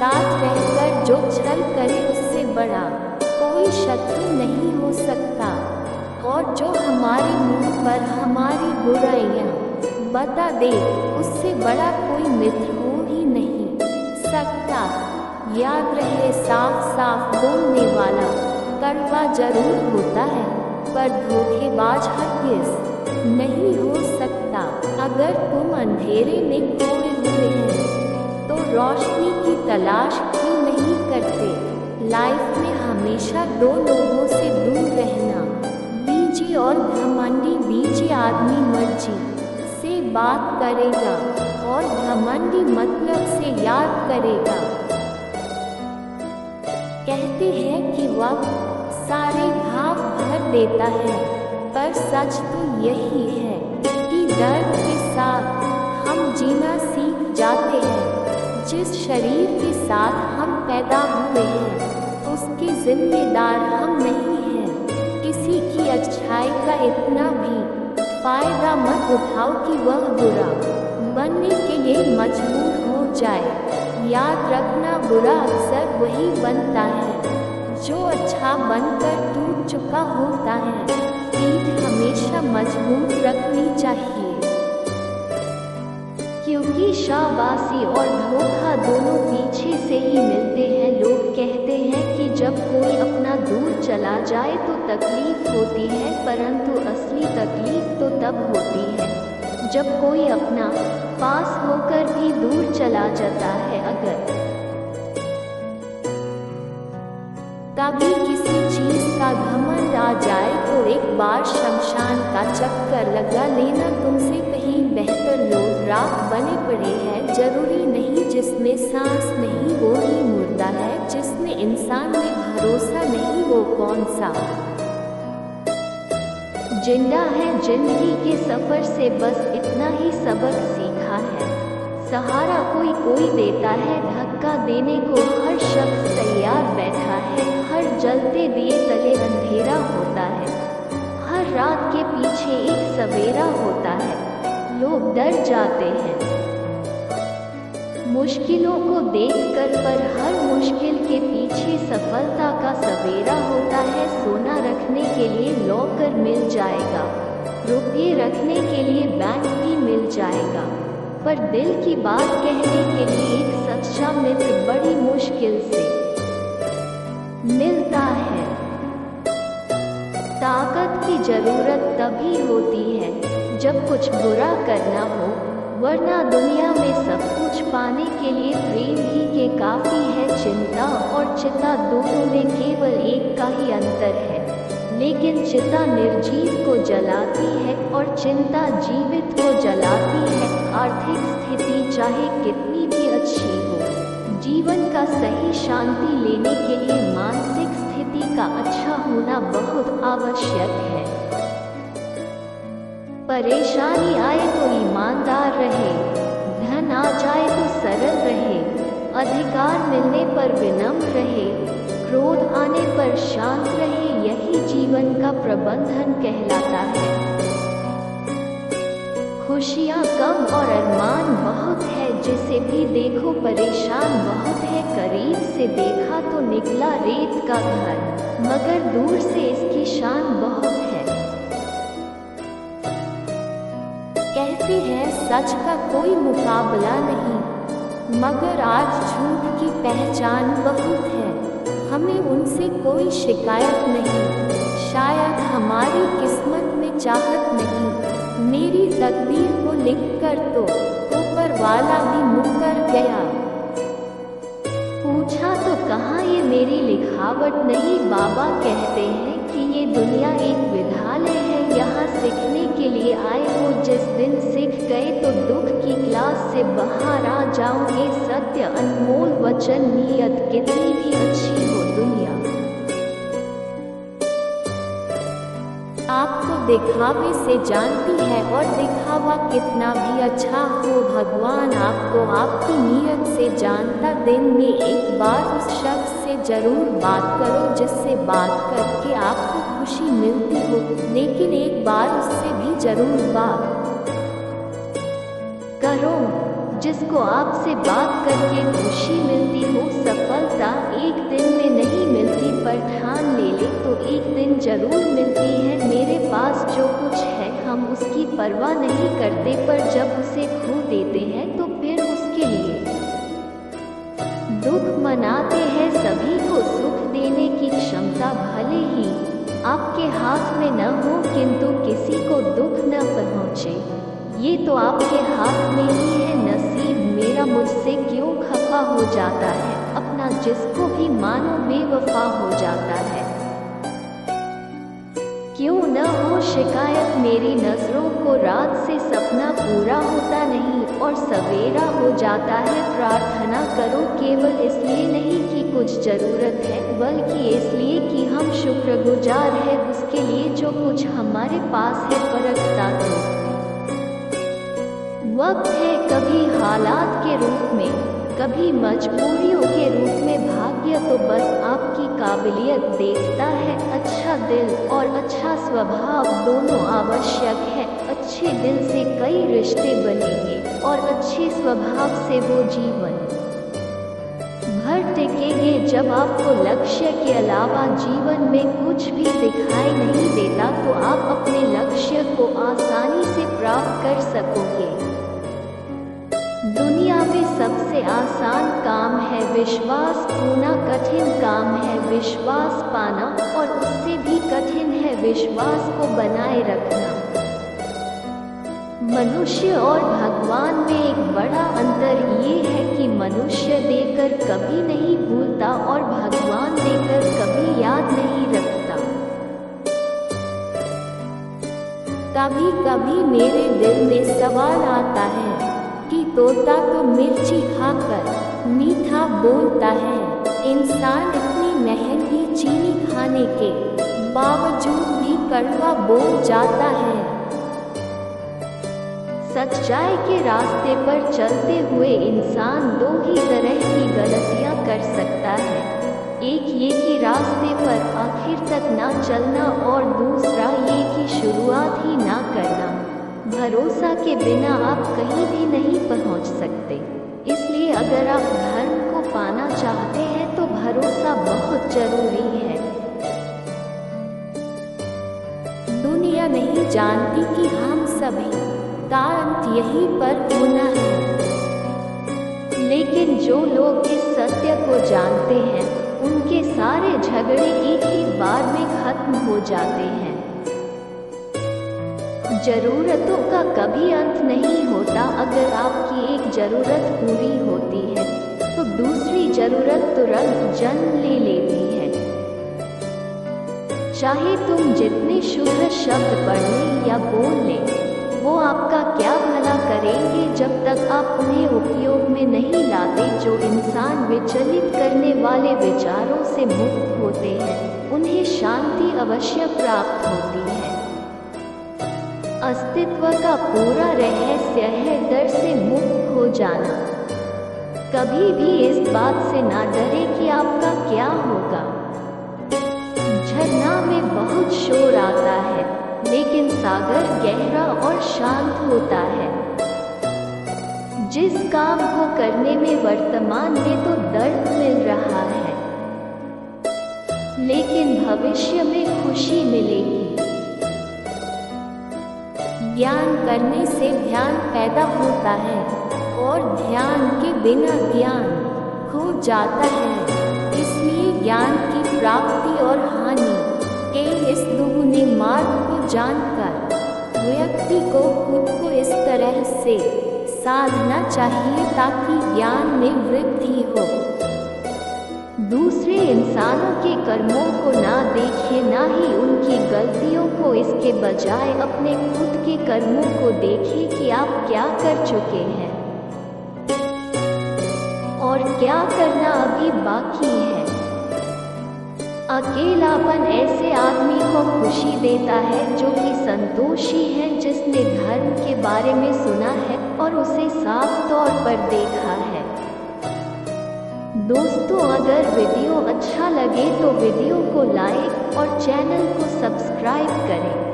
साथ रहकर जो छल करे उससे बड़ा कोई शत्रु नहीं हो सकता, और जो हमारे मुंह पर हमारी बुराइयां बता दे उससे बड़ा कोई मित्र हो ही नहीं सकता। याद रहे, साफ साफ बोलने वाला कड़वा जरूर होता है, पर धोखेबाज हरगिज़ नहीं हो सकता। अगर तुम अंधेरे में खोए हुए हैं तो रोशनी की तलाश क्यों नहीं करते। लाइफ में हमेशा दो लोगों से दूर रहना, बीजी और घमंडी। बीजी आदमी मर्जी से बात करेगा और घमंडी मतलब से याद करेगा। कहते हैं कि वक्त सारे घाव भर देता है, पर सच तो यही है कि दर्द के साथ हम जीना सीख जाते हैं। जिस शरीर के साथ हम पैदा हुए हैं उसके जिम्मेदार हम नहीं हैं। किसी की अच्छाई का इतना भी फायदा मत उठाओ कि वह बुरा बनने के लिए मजबूर हो जाए। याद रखना, बुरा अक्सर वही बनता है जो अच्छा बनकर टूट चुका होता है। पीठ हमेशा मजबूत रखनी चाहिए, क्योंकि शाबाशी और धोखा दोनों पीछे से ही मिलते हैं। लोग कहते हैं कि जब कोई अपना दूर चला जाए तो तकलीफ होती है, परंतु असली तकलीफ तो तब होती है जब कोई अपना पास होकर भी दूर चला जाता है। अगर कभी किसी चीज का घमंड आ जाए तो एक बार शमशान का चक्कर लगा लेना। तुमसे कहीं बेहतर लोग राख बने पड़े हैं। जरूरी नहीं जिसमें सांस नहीं वो ही मुर्दा है, जिसमें इंसान में भरोसा नहीं वो कौन सा जिंदा है। जिंदगी के सफर से बस इतना ही सबक सीखा है। सहारा कोई कोई देता है, धक्का देने को हर शख्स तैयार बैठा है। हर जलते दिए तले अंधेरा होता है, हर रात के पीछे एक सवेरा होता है। लोग डर जाते हैं मुश्किलों को देखकर, पर हर मुश्किल के पीछे सफलता का सवेरा होता है। सोना रखने के लिए लॉकर मिल जाएगा, रुपये रखने के लिए बैंक भी मिल जाएगा, पर दिल की बात कहने के लिए एक सच्चा मित्र बड़ी मुश्किल से मिलता है। ताकत की जरूरत तभी होती है जब कुछ बुरा करना हो, वरना दुनिया में सब कुछ पाने के लिए प्रेम ही के काफी है। चिंता और चिता दोनों में केवल एक का ही अंतर है, लेकिन चिता निर्जीव को जलाती है और चिंता जीवित को जलाती है। आर्थिक स्थिति चाहे कितनी भी अच्छी हो, जीवन का सही शांति लेने के लिए मानसिक स्थिति का अच्छा होना बहुत आवश्यक है। परेशानी आए तो ईमानदार रहे, धन आ जाए तो सरल रहे, अधिकार मिलने पर विनम्र रहे, क्रोध आने पर शांत रहे। यही जीवन का प्रबंधन कहलाता है। खुशियाँ कम और अरमान बहुत है, जिसे भी देखो परेशान बहुत है। करीब से देखा तो निकला रेत का घर, मगर दूर से इसकी शान बहुत है। कहते हैं सच का कोई मुकाबला नहीं, मगर आज झूठ की पहचान बहुत है। हमें उनसे कोई शिकायत नहीं, शायद हमारी किस्मत में चाहत नहीं। मेरी तकदीर को लिखकर तो ऊपर वाला भी मुकर गया। पूछा तो कहाँ ये मेरी लिखावट नहीं। बाबा कहते हैं कि ये दुनिया एक विद्यालय है, यहाँ सीखने के लिए आए हो। जिस दिन सीख गए तो दुख की क्लास से बाहर आ जाओगे। सत्य अनमोल वचन, नीयत कितनी भी अच्छी हो दुनिया आपको दिखावे से जानती है, और दिखावा कितना भी अच्छा हो भगवान आपको आपकी नीयत से जानता। दिन में एक बार उस शख्स से जरूर बात करो जिससे बात करके आपको खुशी मिलती हो, लेकिन एक बार उससे भी जरूर बात करो जिसको आपसे बात करके खुशी मिलती हो। जरूर मिलती है। मेरे पास जो कुछ है हम उसकी परवाह नहीं करते, पर जब उसे खो देते हैं तो फिर उसके लिए दुख मनाते हैं। सभी को सुख देने की क्षमता भले ही आपके हाथ में न हो, किंतु किसी को दुख न पहुँचे ये तो आपके हाथ में ही है। नसीब मेरा मुझसे क्यों खफा हो जाता है, अपना जिसको भी मानो बेवफा हो जाता है। क्यों न हो शिकायत मेरी नजरों को, रात से सपना पूरा होता नहीं और सवेरा हो जाता है। प्रार्थना करो केवल इसलिए नहीं कि कुछ जरूरत है, बल्कि इसलिए कि हम शुक्रगुजार है उसके लिए जो कुछ हमारे पास है। परखता तो वक्त है, कभी हालात के रूप में, कभी मजबूरियों के रूप में। भाग्य तो बस आपकी काबिलियत देखता है। अच्छा दिल और अच्छा स्वभाव दोनों आवश्यक है। अच्छे दिल से कई रिश्ते बनेंगे और अच्छे स्वभाव से वो जीवन भर टिकेंगे। जब आपको लक्ष्य के अलावा जीवन में कुछ भी दिखाई नहीं देता तो आप अपने लक्ष्य को आसानी से प्राप्त कर सकोगे। दुनिया में सबसे आसान काम है विश्वास खोना, कठिन काम है विश्वास पाना, और उससे भी कठिन है विश्वास को बनाए रखना। मनुष्य और भगवान में एक बड़ा अंतर ये है कि मनुष्य देकर कभी नहीं भूलता और भगवान देकर कभी याद नहीं रखता। कभी कभी मेरे दिल में सवाल आता है कि तोता तो मिर्ची खाकर मीठा बोलता है, इंसान इतनी महंगी चीनी खाने के बावजूद भी कड़वा बोल जाता है। सच्चाई के रास्ते पर चलते हुए इंसान दो ही तरह की गलतियां कर सकता है, एक ये कि रास्ते पर आखिर तक ना चलना और दूसरा ये कि शुरुआत ही ना करना। भरोसा के बिना आप कहीं भी नहीं पहुंच सकते, इसलिए अगर आप धर्म को पाना चाहते हैं तो भरोसा बहुत जरूरी है। दुनिया नहीं जानती कि हम सभी का अंत यहीं पर होना है, लेकिन जो लोग इस सत्य को जानते हैं उनके सारे झगड़े एक ही बार में खत्म हो जाते हैं। जरूरतों का कभी अंत नहीं होता। अगर आपकी एक जरूरत पूरी होती है तो दूसरी जरूरत तुरंत जन्म ले लेती है। चाहे तुम जितने शुद्ध शब्द पढ़ लें या बोल लें, वो आपका क्या भला करेंगे जब तक आप उन्हें उपयोग में नहीं लाते। जो इंसान विचलित करने वाले विचारों से मुक्त होते हैं उन्हें शांति अवश्य प्राप्त होती है। अस्तित्व का पूरा रहस्य है डर से मुक्त हो जाना। कभी भी इस बात से ना डरे कि आपका क्या होगा। झरना में बहुत शोर आता है, लेकिन सागर गहरा और शांत होता है। जिस काम को करने में वर्तमान में तो दर्द मिल रहा है, लेकिन भविष्य में खुशी मिलेगी। ज्ञान करने से ध्यान पैदा होता है और ध्यान के बिना ज्ञान खो जाता है। इसलिए ज्ञान की प्राप्ति और हानि के इस दुगुने मार्ग को जानकर व्यक्ति को खुद को इस तरह से साधना चाहिए ताकि ज्ञान में वृद्धि हो। दूसरे इंसानों के कर्मों को ना देखें, ना ही उनकी गलतियों को, इसके बजाय अपने खुद के कर्मों को देखें कि आप क्या कर चुके हैं और क्या करना अभी बाकी है। अकेलापन ऐसे आदमी को खुशी देता है जो कि संतोषी है, जिसने धर्म के बारे में सुना है और उसे साफ तौर पर देखा है। दोस्तों, अगर वीडियो अच्छा लगे तो वीडियो को लाइक और चैनल को सब्सक्राइब करें।